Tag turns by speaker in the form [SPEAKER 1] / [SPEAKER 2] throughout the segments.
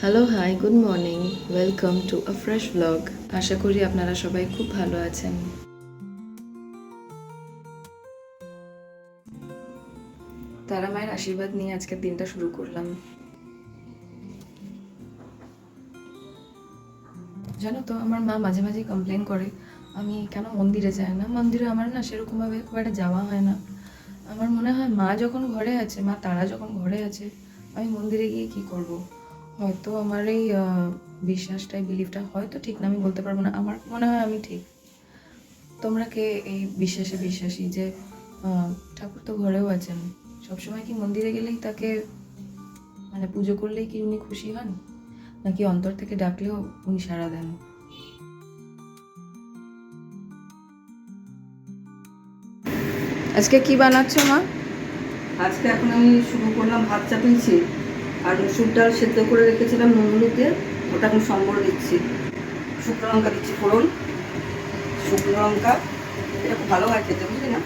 [SPEAKER 1] Hello hi good morning, welcome to a fresh blog. আশা করি আপনারা সবাই খুব ভালো আছেন। তারা মায়ের আশীর্বাদ নিয়ে আজকের দিনটা শুরু করলাম। জানো তো, আমার মা মাঝে মাঝে কমপ্লেন করে আমি কেন মন্দিরে যাই না। মন্দিরে আমার না সেরকমভাবে খুব একটা যাওয়া হয় না। আমার মনে হয় মা যখন ঘরে আছে, মা তারা যখন ঘরে আছে, আমি মন্দিরে গিয়ে কি করব। হয়তো আমার এই বিশ্বাসটাই বিলিফটা হয়তো ঠিক না, আমি বলতে পারবো না। আমার মনে হয় আমি ঠিক। তোমরা কে এই বিশ্বাসে বিশ্বাসী যে ঠাকুর তো ঘরেও আছেন? সবসময় কি মন্দিরে গেলেই তাকে পুজো করলেই কি উনি খুশি হন, নাকি অন্তর থেকে ডাকলেও উনি সাড়া দেন? আজকে কি বানাচ্ছ মা?
[SPEAKER 2] আজকে এখন আমি শুরু করলাম, ভাত চাপিয়েছি আর মুসুর ডাল সেদ্ধ করে রেখেছিলাম নুনগুলোতে, ওটা এখন সম্বর দিচ্ছি। শুকনো লঙ্কা দিচ্ছি ফোড়ন, শুকনো লঙ্কা এটা খুব ভালো হয় খেতে, বুঝলি না?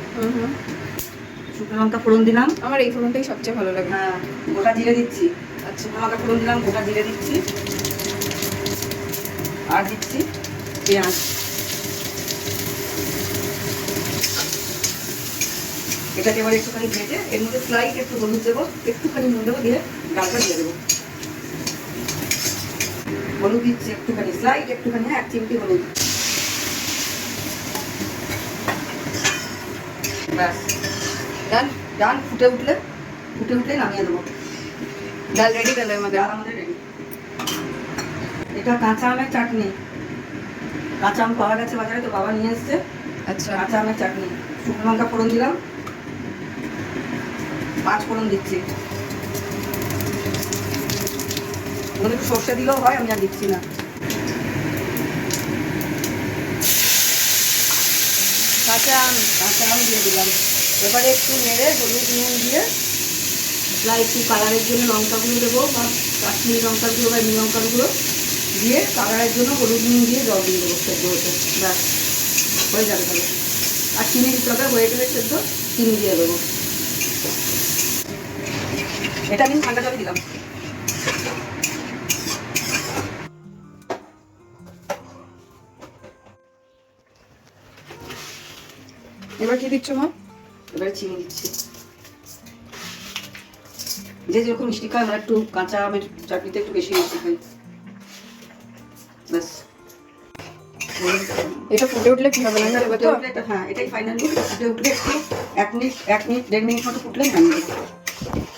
[SPEAKER 2] শুকনো লঙ্কা ফোড়ন দিলাম।
[SPEAKER 1] আমার এই ফোড়নটাই সবচেয়ে ভালো লাগে।
[SPEAKER 2] হ্যাঁ, গোটা জিরে দিচ্ছি।
[SPEAKER 1] আচ্ছা,
[SPEAKER 2] শুকনো লঙ্কা ফোড়ন দিলাম, গোটা জিরে দিচ্ছি আর দিচ্ছি পেঁয়াজ। এটাকে এবার একটুখানি ভেজে এর মধ্যে স্লাইড একটু হলুদ দেবো, একটুখানি নুন দেবো, দিয়ে ডালটা দিয়ে দেবো। হলুদ দিচ্ছি একটুখানি, স্লাইড একটুখানি, হ্যাঁ 1 চিমটি হলুদ। ব্যাস, ডান ডান। ফুটে উঠলে নামিয়ে দেবো।
[SPEAKER 1] ডাল রেডি তাহলে আমাদের।
[SPEAKER 2] ডাল আমাদের রেডি। এটা কাঁচা আমের চাটনি। কাঁচা আম পাওয়া গেছে বাজারে, তো বাবা নিয়ে এসছে।
[SPEAKER 1] আচ্ছা,
[SPEAKER 2] কাঁচা আমের চাটনি। শুকনো লঙ্কা ফোড়ন দিলাম, 5 ফোড়ন দিচ্ছি। ওখানে একটু সর্ষে দিলেও হয়, আমি আর দিচ্ছি না।
[SPEAKER 1] কাঁচা
[SPEAKER 2] আম দিয়ে দিলাম। এবারে একটু নেড়ে হলুদ নুন দিয়ে একটু কালারের জন্য লঙ্কা গুঁড়ো দেবো, বা কাশ্মীরি লঙ্কার গুঁড়ো বা এমনি লঙ্কার গুঁড়ো দিয়ে কালারের জন্য হলুদ নুন দিয়ে জল দিয়ে দেবো সেদ্ধ হতে। ব্যাস, হয়ে যাবে তাহলে। আর চিনি দিতে হবে, হয়ে গেলে সেদ্ধ চিনি দিয়ে দেবো। এটা আমি ঠান্ডা জলে দিলাম।
[SPEAKER 1] এবার কি দিচ্ছ মা?
[SPEAKER 2] এবারে চিনি দিচ্ছি। যে যেরকম মিষ্টি খায়, আমরা একটু কাঁচা আমের চাটনিতে একটু বেশি মিষ্টি খাই। ব্যাস,
[SPEAKER 1] এটা ফুটে উঠলে কি হবে? না
[SPEAKER 2] ফুটে উঠলে হ্যাঁ, এটাই ফাইনাল লুক। ফুটে উঠলে একটু 1 মিনিট 1.5 মিনিট মতো ফুটলে নামিয়ে দেবো।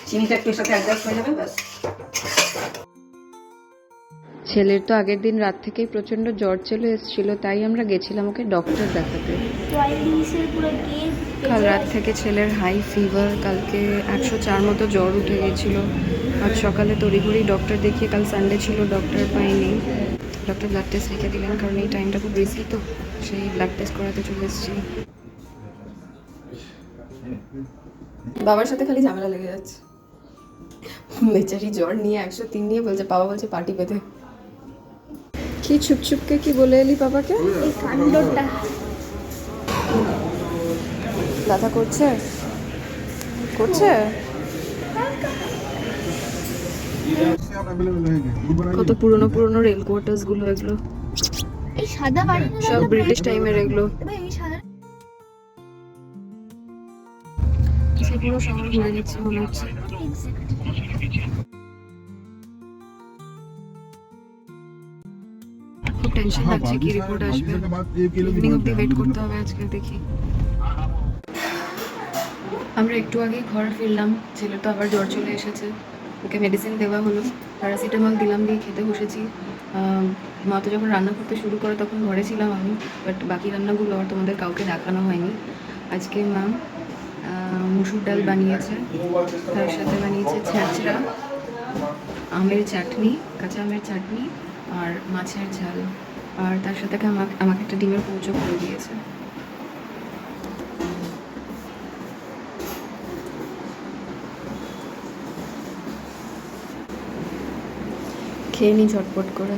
[SPEAKER 2] চিনিটা একটু এর সাথে অ্যাডজাস্ট হয়ে যাবে। ব্যাস।
[SPEAKER 1] ছেলের তো আগের দিন রাত থেকেই প্রচণ্ড জ্বর চলে এসেছিল, তাই আমরা গেছিলাম ওকে ডক্টর দেখাতে। কাল রাত থেকে ছেলের হাই ফিভার, কালকে 104 মতো জ্বর উঠে গেছিল। আজ সকালে তড়িঘড়ি ডক্টর দেখিয়ে, কাল সানডে ছিল ডক্টর পাইনি। ডক্টর ব্লাড টেস্ট লিখে দিলেন, কারণ এই টাইমটা খুব রিস্কি, তো সেই ব্লাড টেস্ট করাতে চলে এসেছি। বাবার সাথে খালি ঝামেলা লেগে যাচ্ছে। বেচারি জ্বর নিয়ে 103 নিয়ে বলছে, বাবা বলছে পার্টি পেতে। কি চুপচুপকে কি বলে এলি বাবাকে?
[SPEAKER 3] এই কাণ্ডটা
[SPEAKER 1] ব্যথা করছে করছে কত পুরনো পুরনো রেল কোয়ার্টার্স গুলো এগুলো,
[SPEAKER 3] এই সাদা বাড়িটা
[SPEAKER 1] সব ব্রিটিশ টাইমের এগুলো।
[SPEAKER 3] এই সাদা
[SPEAKER 1] সে পুরো শহর ঘুরে নিচ্ছে মনে হচ্ছে। খুব টেনশন লাগছে কি রিপোর্ট আসবে। ইভিনিং অব্দি ওয়েট করতে হবে আজকে, দেখি। আমরা একটু আগে ঘর ফিরলাম, ছেলের তো আবার জ্বর চলে এসেছে। ওকে মেডিসিন দেওয়া হলো, প্যারাসিটামল দিলাম, দিয়ে খেতে বসেছি। মা তো যখন রান্না করতে শুরু করে তখন ঘরে ছিলাম আমি, বাট বাকি রান্নাগুলো আর তোমাদের কাউকে দেখানো হয়নি। আজকে মা মুসুর ডাল বানিয়েছে, তার সাথে বানিয়েছে ছ্যাঁচড়া, আমের চাটনি, কাঁচা আমের চাটনি আর মাছের ঝাল, আর তার সাথে আমাকে একটা ডিমের কৌচো করে দিয়েছে। খেয়ে নিই ঝটপট করে,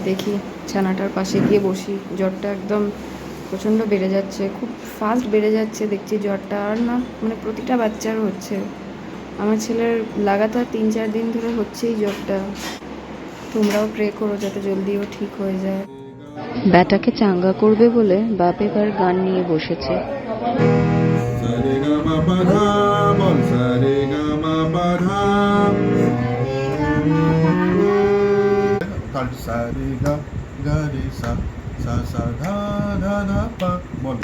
[SPEAKER 1] দেখি ছানাটার পাশে গিয়ে বসি। জ্বরটা একদম প্রচণ্ড বেড়ে যাচ্ছে, খুব ফাস্ট বেড়ে যাচ্ছে দেখছি জ্বরটা। আর না প্রতিটা বাচ্চার হচ্ছে, আমার ছেলের লাগাতার 3-4 দিন ধরে হচ্ছেই জ্বরটা। তোমরাও প্রে করো যাতে জলদিও ঠিক হয়ে যায়।
[SPEAKER 4] ব্যাটাকে চাঙ্গা করবে বলে বাপ এবার গান নিয়ে বসেছে।
[SPEAKER 5] Saregamapada, bol saregamapada. Taal sarega ga re sa sa sa dha dha dha pa bol.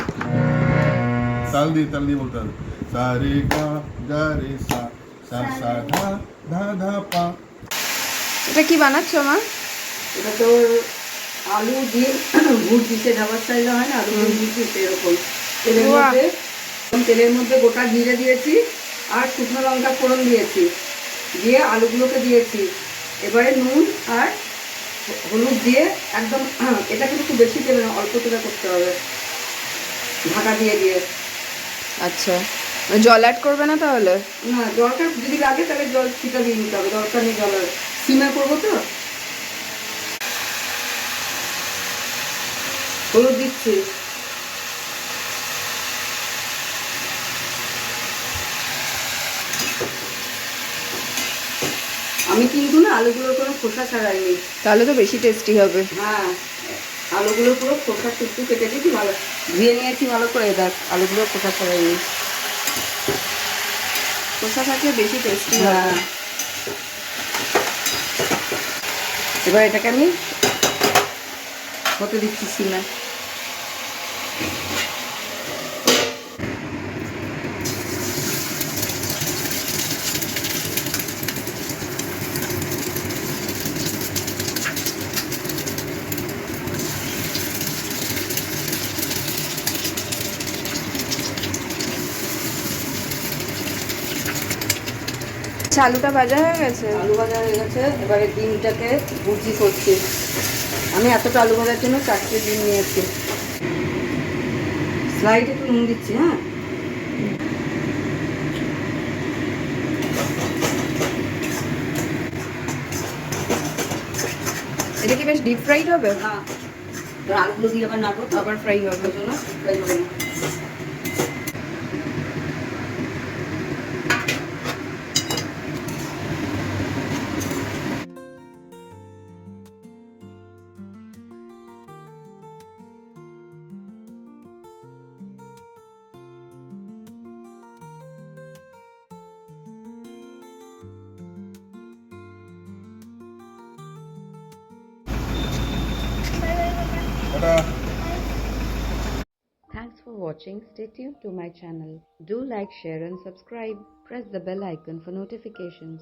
[SPEAKER 5] তাল দিয়ে বলতে হবে সারেগা গা রে সা সা সা ধা ধা ধা পা।
[SPEAKER 1] এটা কি বানাচ্ছো মা?
[SPEAKER 2] এটা তোর আলু দিয়ে ভুট দিতে ধাবার স্টাইলে হয় না, আলু দিয়ে ভুট দিতে এরকম তেলের মধ্যে গোটা জিরে দিয়েছি আর শুকনো লঙ্কা ফোড়ন দিয়েছি, দিয়ে আলুগুলোকে দিয়েছি। এবারে নুন আর হলুদ দিয়ে একদম এটা কিন্তু খুব বেশি তেলে না, অল্প তেলে করতে হবে, ঢাকা দিয়ে দিয়ে।
[SPEAKER 1] আচ্ছা, জল অ্যাড করবে না তাহলে?
[SPEAKER 2] না, জলটা যদি লাগে তাহলে জল ছিটা দিয়ে নিতে হবে, দরকার নেই জলের। সিমে করবো তো। হলুদ দিচ্ছি, আমি কিন্তু না আলুগুলোর কোনো খোসা ছাড়াইনি।
[SPEAKER 1] তাহলে তো বেশি টেস্টি হবে।
[SPEAKER 2] হ্যাঁ, আলুগুলো পুরো খোসা টুকটু কেটে দিয়েছি, ভালো ধুয়ে নিয়েছি ভালো করে। দেখ আলুগুলো খোসা ছাড়াইনি।
[SPEAKER 1] খোসা থাকলে বেশি টেস্টি হবে।
[SPEAKER 2] হ্যাঁ, এবার এটাকে আমি হতে দিচ্ছি সিমে।
[SPEAKER 1] আচ্ছা, আলুটা ভাজা হয়ে গেছে?
[SPEAKER 2] আলু ভাজা হয়ে গেছে, এবারে ডিমটাকে ভুজি করছি। আমি এতটা আলু ভাজার জন্য 4টে ডিম নিয়েছি। স্লাইড একটু নুন দিচ্ছি। হ্যাঁ,
[SPEAKER 1] এটা কি বেশ ডিপ ফ্রাইড হবে?
[SPEAKER 2] না আলুগুলো দিয়ে আবার নাড়বো তো,
[SPEAKER 1] আবার ফ্রাই হবে?
[SPEAKER 2] ওই জন্য ফ্রাই হবে না।
[SPEAKER 4] Thanks for watching. Stay tuned to my channel. Do like, share and subscribe. Press the bell icon for notifications.